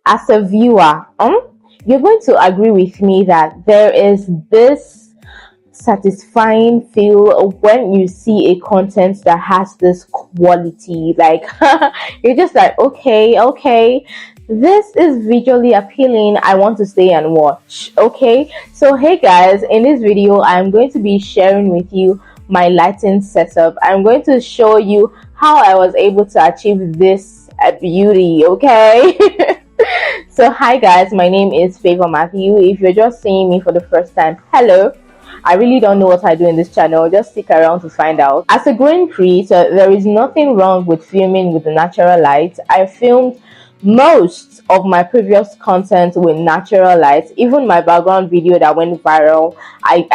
as a viewer, you're going to agree with me that there is this satisfying feel when you see a content that has this quality. Like you're just like, okay, this is visually appealing, I want to stay and watch. Okay, so hey guys, in this video I'm going to be sharing with you my lighting setup. I'm going to show you how I was able to achieve this beauty. Okay. So hi guys, my name is Favor Matthew. If you're just seeing me for the first time, hello. I really don't know what I do in this channel. Just stick around to find out. As a growing creator, there is nothing wrong with filming with the natural light. I filmed most of my previous content with natural light. Even my background video that went viral, I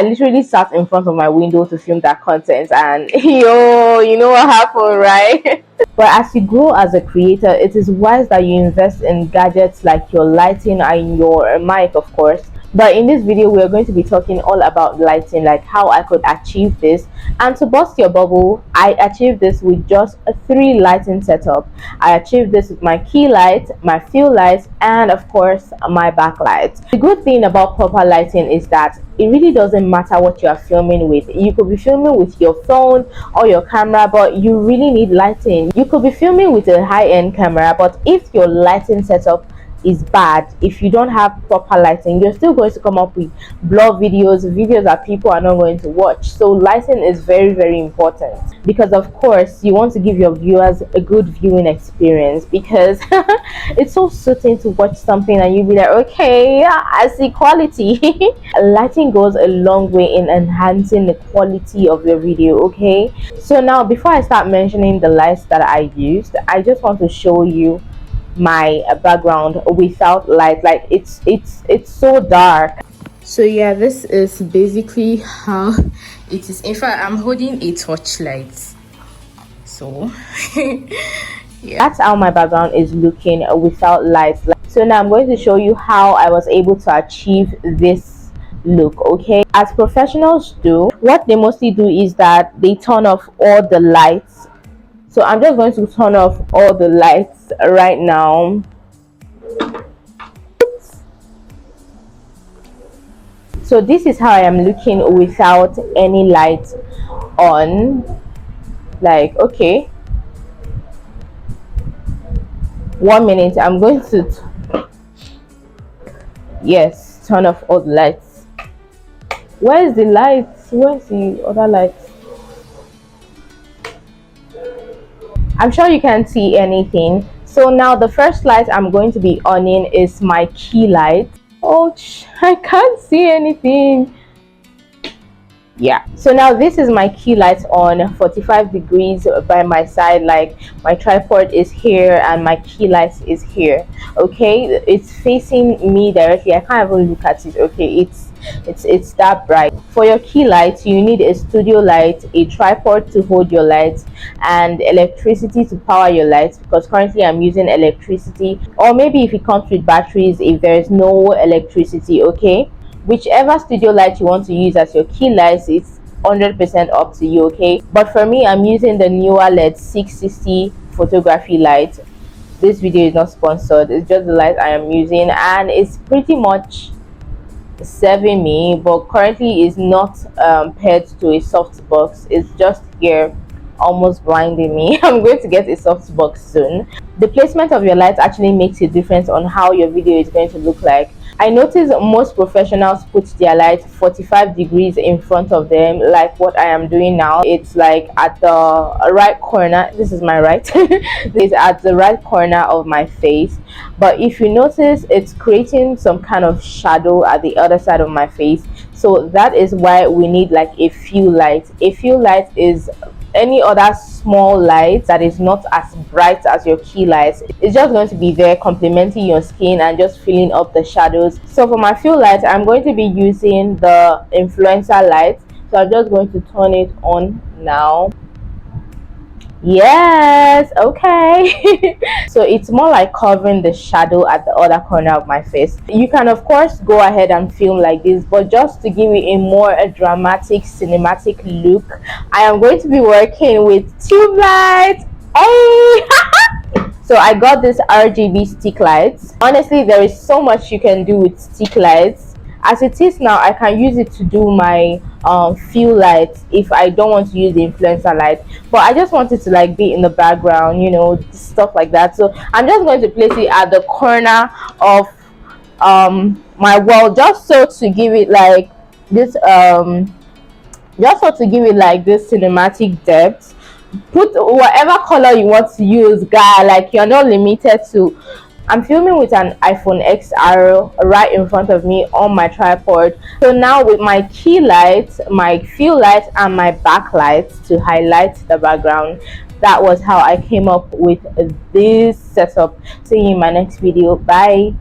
literally sat in front of my window to film that content, and yo, you know what happened, right? But as you grow as a creator, it is wise that you invest in gadgets like your lighting and your mic, of course. But in this video, we're going to be talking all about lighting, like how I could achieve this. And to bust your bubble, I achieved this with just a 3 lighting setup. I achieved this with my key light, my fill light, and of course my backlight. The good thing about proper lighting is that it really doesn't matter what you are filming with. You could be filming with your phone or your camera, but you really need lighting. You could be filming with a high-end camera, but if your lighting setup is bad, if you don't have proper lighting, you're still going to come up with blur videos that people are not going to watch. So lighting is very, very important, because of course you want to give your viewers a good viewing experience, because it's so soothing to watch something and you'll be like, okay, yeah, I see quality. Lighting goes a long way in enhancing the quality of your video. Okay, so now before I start mentioning the lights that I used, I just want to show you my background without light. Like it's so dark. So yeah, this is basically how it is. In fact, I'm holding a torchlight, so yeah, that's how my background is looking without lights. So now I'm going to show you how I was able to achieve this look. Okay, as professionals do, what they mostly do is that they turn off all the lights. So I'm just going to turn off all the lights right now. So this is how I am looking without any light on. Like, okay, 1 minute, I'm going to yes, turn off all the lights. Where's the lights? Where's the other lights? I'm sure you can't see anything. So now the first light I'm going to be on is my key light. Oh, I can't see anything. Yeah, so now this is my key light on 45 degrees by my side. Like my tripod is here and my key light is here. Okay, it's facing me directly. I can't even look at it. Okay, it's that bright. For your key light, you need a studio light, a tripod to hold your lights, and electricity to power your lights, because currently I'm using electricity, or maybe if it comes with batteries if there is no electricity. Okay, whichever studio light you want to use as your key lights, it's 100% up to you. Okay, but for me, I'm using the newer LED 660 photography light. This video is not sponsored, it's just the light I am using, and it's pretty much serving me, but currently is not paired to a softbox. It's just here, almost blinding me. I'm going to get a softbox soon. The placement of your light actually makes a difference on how your video is going to look like. I notice most professionals put their light 45 degrees in front of them, like what I am doing now. It's like at the right corner. This is my right. It's at the right corner of my face. But if you notice, it's creating some kind of shadow at the other side of my face. So that is why we need like a few lights. A few light is any other small light that is not as bright as your key lights. It's just going to be there complementing your skin and just filling up the shadows. So for my fill light, I'm going to be using the influencer light. So I'm just going to turn it on now. Yes, okay. So it's more like covering the shadow at the other corner of my face. You can of course go ahead and film like this, but just to give it a more dramatic cinematic look, I am going to be working with tube lights. Hey! So I got this RGB stick lights. Honestly, there is so much you can do with stick lights. As it is now, I can use it to do my fill lights if I don't want to use the influencer light, but I just want it to like be in the background, you know, stuff like that. So I'm just going to place it at the corner of my wall, just so to give it like this cinematic depth. Put whatever color you want to use, guy, like you're not limited to. I'm filming with an iPhone XR right in front of me on my tripod. So now with my key lights, my fill lights, and my backlights to highlight the background, that was how I came up with this setup. See you in my next video. Bye.